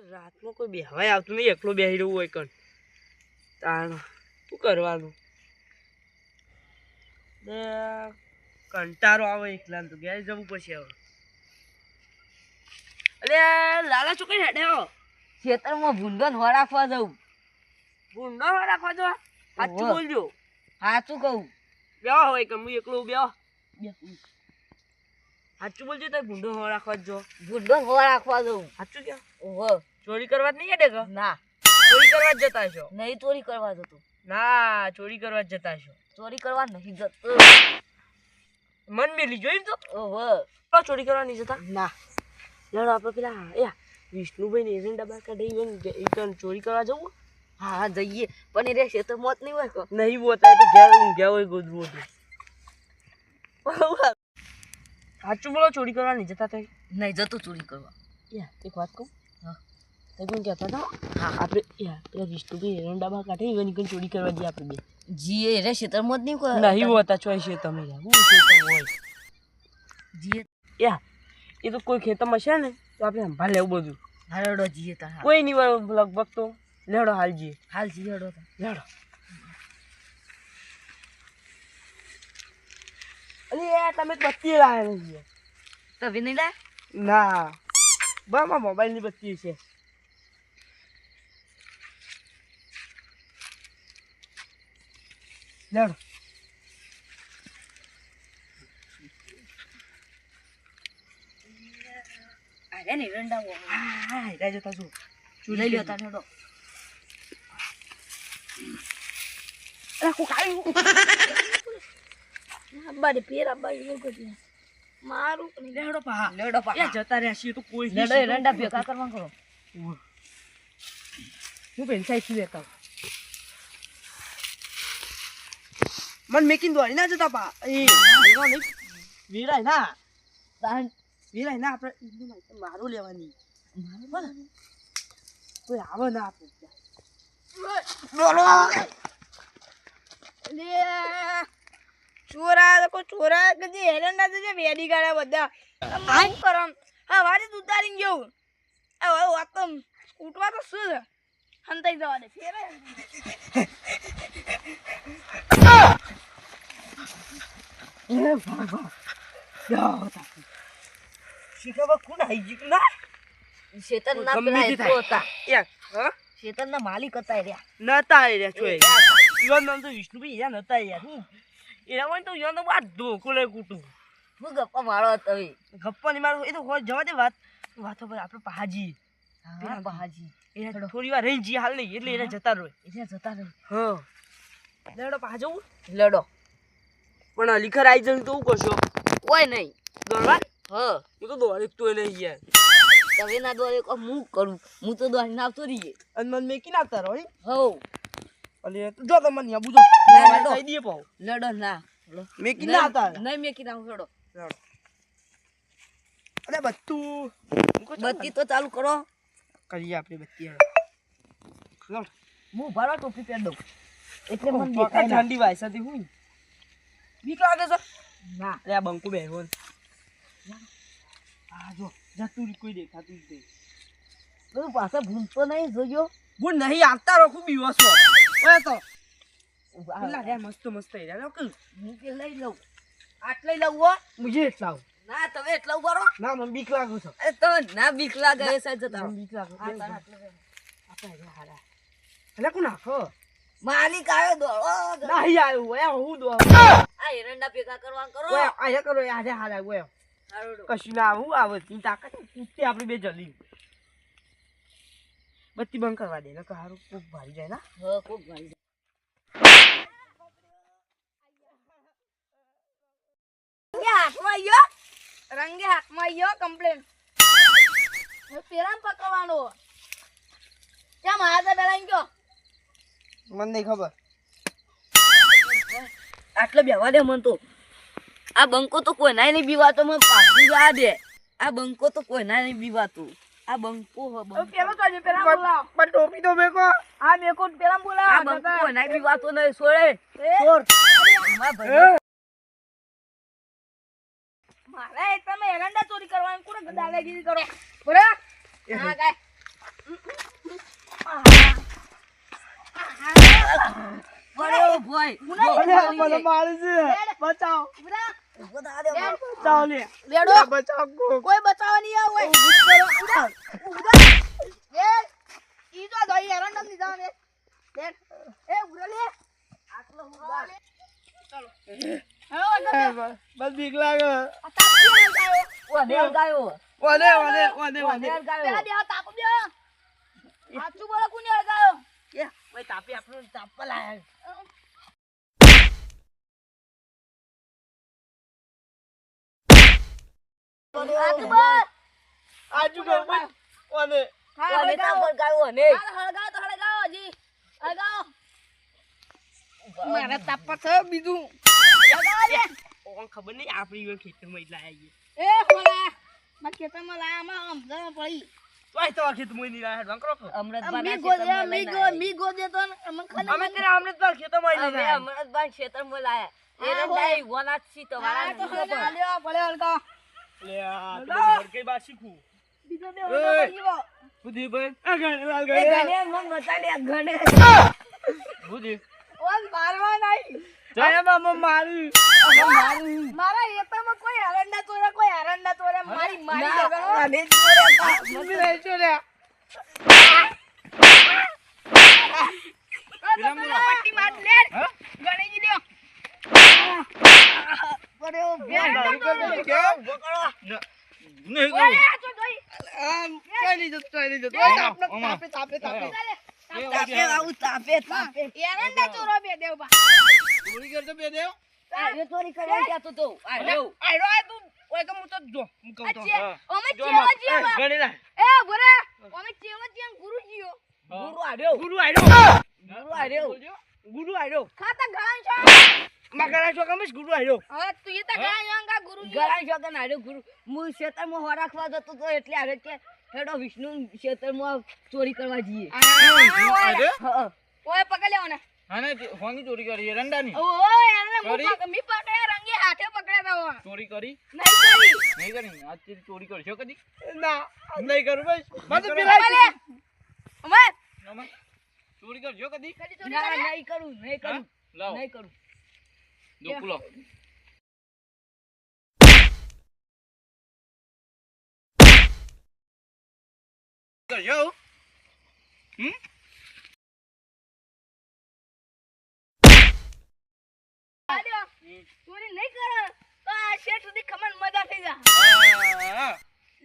રાતમાં કોઈ બેહવાય આવતું નહીં, એકલો બેહી રહ્યું હોય કણ તાણ શું કરવાનું ને કંટાળો આવે એકલા તો ઘેર જવું પડશે હવે. અરે લાલા શું કઈ હેડે હો ખેતરમાં ભૂંડો ન રાખવા જવું. ભૂંડો રાખવા જો સાચું બોલજો. સાચું કહું બેહો હોય કે હું એકલું બેહો સાચું બોલજો તો ભૂંડો રાખવા જો. ભૂંડો રાખવા જવું. સાચું કે ઓહો ચોરી કરવા જ નહીં હેડે કે? ના ચોરી કરવા જ જતા છો? નહીં ચોરી કરવા જતો. ના ચોરી કરવા જ જતા છો. ચોરી કરવા નહીં જતો. મન મેલી જોયું તો ઓહો ચોરી કરવા નહીં જતા. ના લેડો આપણે પેલા યા વિષ્ણુભાઈ ને એરંડા બાર કાઢી ચોરી કરવા જવું. હા હા જઈએ પણ એ રહેશે તો મોત નહીં હોય કો નહીં બોતા તો ઘેર ઊંઘ્યા હોય ગોદરું હતું. સાચું બોલો ચોરી કરવા નહીં જતા તઈ? નહીં જતો ચોરી કરવા. યા એક વાત કહું. હા તો કોણ કહેતા હતા હા આપણે યા પેલા વિષ્ણુભાઈ એરંડા બાર કાઢી એની કોઈ ચોરી કરવા જઈએ આપણે બે. જીએ રહેશે તો મોત નહીં કોઈ નહીં હોતા ચોઈ છે તમે યાર હું ખેતર હોય જીએ યા એ તો કોઈ ખેતરમાં છે ને તો આપણે સંભાળ લેવું બધું. હાડો જીએ તા કોઈ નહીં હોય લગભગ તો લેડો હાલ જઈએ. હાલ જીએ હડો તા લેડો. અરે યાર તમે બત્તી લાવ્યા નથી. તમે નહીં લાય ના બરાબર મોબાઈલની બત્તી છે. લેડો. અરે ને રંડા હા હેડા જતા છું લઈ લ્યો તા હડો. અરે કોક આવ્યું. બાડી પેરા બાડી નો કરી મારું લેડો પા લેડો પા જતા રહ્યા છીએ તો કોઈ લેડો રંડા ભેગા કરવા કરો. હું પેન્સાઈ લેતા મન મેકીને દોડી ના જતા પા એ વીરાય ના તાન વીરાય ના આપણે મારું લેવાની કોઈ આવે ના આપણે ચોરા લોકો ચોરા કે જે હેરંડા છે વેડી ગાડા બધા આમ કરમ હા વારે ઉતારી ગયો હવે વાત તો ઉઠવા તો શું છે હંતાઈ જવા દે ફેરે શીખવા કોણ આવી ગયું ના શેતરના ગમે પેલા તે એતો થાય. હતા યાર હા શેતરના માલિક હતા રહ્યા. નતા રહ્યા છો ઈવન નામ તો વિષ્ણુભાઈ યાર નતા યાર હું એના હોય તો યાર તો વાત ધોકો લઈ કૂટું હું ગપ્પા મારો હતો હવે. ગપ્પા ની મારો એ તો હોય જવા દે વાતો પર આપણે પહાજી હા બહાજી એના થોડી વાર રહી જઈએ હાલ નહીં એટલે એના જતા રહે. એટલે જતા રહે. હા લેડો પા જવું લડો પણ અલીખર આવી જવું તો શું કરશો કોઈ નહીં. દોડવા હા હું તો દોડી તો નહીં યાર તમે ના દોરે કો હું કરું હું તો દોરી ના આવતો રહીએ. અને મને મેકી નાખતા રહો હો અને જો તો મને અહીંયા બુજો ના, લેડો. કહી દઈએ પાઉં લડો ના મેકી ના આવતા નહીં મેકી ના લડો. લેડો. અરે બત્તું બત્તી તો ચાલુ કરો. કરીએ આપણે બત્તી લેડો. હું ભરો ટોપી પહેર દઉં એટલે મને પકડ દેખાય ના. ઠંડી વાયસાથી હું બીક લાગે છે ના અરે આ બંકુ બેહો ને હા જો જતું રહ્યું, કોઈ દેખાતું જ નહીં. બધું પાછા ભૂલતો નહીં જોયો. ગુણ નહીં આવતા રહો ખૂબ દિવસો ઓય તો પેલા રે મસ્ત મસ્ત હેરા લો કે હું કે લઈ લઉં આટલે લઉં હો. મુજે એટલા ના તમે એટલા ઉભા ના મને બીક લાગુ છે અરે તો ના બીક લાગે એ સાઈડ જતા રહો. મને બીક લાગે આ તારા આટલે રહો. આપણે હેરા હારા એટલે કોણ નાખો માલિક આવ્યો દોડો નહીં આવ્યું ઓય હું દો આ એરંડા ભેગા કરવા કરો. ઓય આયા કરો આજે હારા ઓય હારોડો. કશું ના આવું આવે તી તાકાત પૂછતે આપણે બે જલ્દી બત્તી બંધ કરવા દે નકર હારું ખૂબ ભારી જાય ના હા ખૂબ ભાઈ રંગે હાથમાં આવ્યો કમ્પ્લેન પેલા પકડવાનો કેમ હાથ ડરાઈ ગયો મને નહીં ખબર આટલે બેવા દે મન તો. આ બંકો તો કોઈ નાય નહીં બીવાતો મને પાછું જા દે. આ બંકો તો કોઈ નાય નહીં બીવાતો. આ બંકો હો બંકો. પેલો તો હજી પેલા બોલાવ પણ ટોપી તો મેકો આ મેકો પેલા બોલાવ આ બંકો કોઈ નાય બીવાતો નહીં છોડે છોડ. મારા ભાઈ મારા તમે એરંડા ચોરી કરવાની કોને દાદાગીરી કરો બરાબર હા કાય પડ્યો ભાઈ અરે મને મારે છે બચાવ ઉભરા ઉભો થા દે બચાવ લે લેડો બચાવ કોઈ બચાવવા નહીં આવે ઉભરા બેન ઈ તો દઈ હેરાન નથી જાવ ને બેન એ ઉભરા લે આટલો ઉભા હેલો બસ બીક લાગે આ તાપી ગાયો ઓને ગાયો ઓને પેલા બે તાપ બે સાચું બોલો કોને ગાયો એ ભાઈ તાપી આપણો તાપવા લાયા સાચું બોલ આજુ કે ભાઈ ઓને ઓને તાપર ગાયો ને હળગાવ તો હળગાવ હજી હળગાવ મારા તાપા થયો બીજું હળગાવ લે ઓન ખબર નહીં આપણી ખેતરમાં એટલા આવી એ હોલા માં ખેતરમાં લાયામાં સમજણ પડી તોય તો ખેતમાં નહીં લાયા વાંકરો અમૃતભાઈ મી ગોદે તો અમને ખાલી અમે તેરા અમને તો ખેતરમાં અમે લઈ અમૃતભાઈ ખેતરમાં લાયા હા, એરંડાઈ વનાજ છી આ તો તમારા હળગાવ લ્યો ભલે હળગાવ લે આ તો ઘર કઈ બા શીખું બીજો બે હળગાવ જીવો બુદ્ધિભાઈ આ ગણે લાલ એ ગણે મન બતાડે ગણે બુદ્ધિ ઓન મારવા નહીં જયા મામા મારી મારા એપામાં કોઈ હરણ ના તોરે કોઈ હરણ ના તોરે મારી મારી ના, જગણો અને જોડે મમ્મી રહી છો લે પટ્ટી માર લે હા? ગણેજી લ્યો પડ્યો બેન કેમ બકડો નહીં ઓય આ તો જોઈ આમ કઈ નહીં જતો આપણે તાપે ચાલે તાપે આવું તાપે તાપે હરણ ના ચોરો બે દેવ બા ચોરી કરતો બે દેવ એ ચોરી કરવા ગયા તો આ લેવ આયરો આ તું ઓય કે હું તો જો હું કહું તો અચ્છા અમે જો ચેવા જીવા ગણી લા એ ભરે અમે ચેવા જીવા ગુરુજીઓ ગુરુ આડ્યો ગુરુ આયરો ગુરુ આડ્યો ગુરુ આયરો ખાતા ગાન છો મગરા છો કમસ ગુરુ આયરો હવે તું એ તો ગાન યાંગા ગુરુજી ગળાઈ શોકન આડ્યો ગુરુ હું ખેતરમાં હો રાખવા જતો તો એટલે આવે કે હેડો વિષ્ણુ ખેતરમાં ચોરી કરવા જઈએ હા ઓય પકડ લેવાના હાને હોંગી ચોરી કરી રંડાની ઓય એને કરી? મી પકડ્યા રંગે હાથે પકડ્યા તા ચોરી કરી નહીં કરી નહીં કરી આજ તે ચોરી કરશો કદી ના નહીં કરું ભાઈ મને પેલા ભલે અમે નમા ચોરી કરશો કદી કદી તો ના નહીં કરું નહીં કરું લાવ નહીં કરું દોકુલો કરશો ચોરી નહીં કરે તો આ શેઠ સુધી ખમણ મજા થઈ જા હા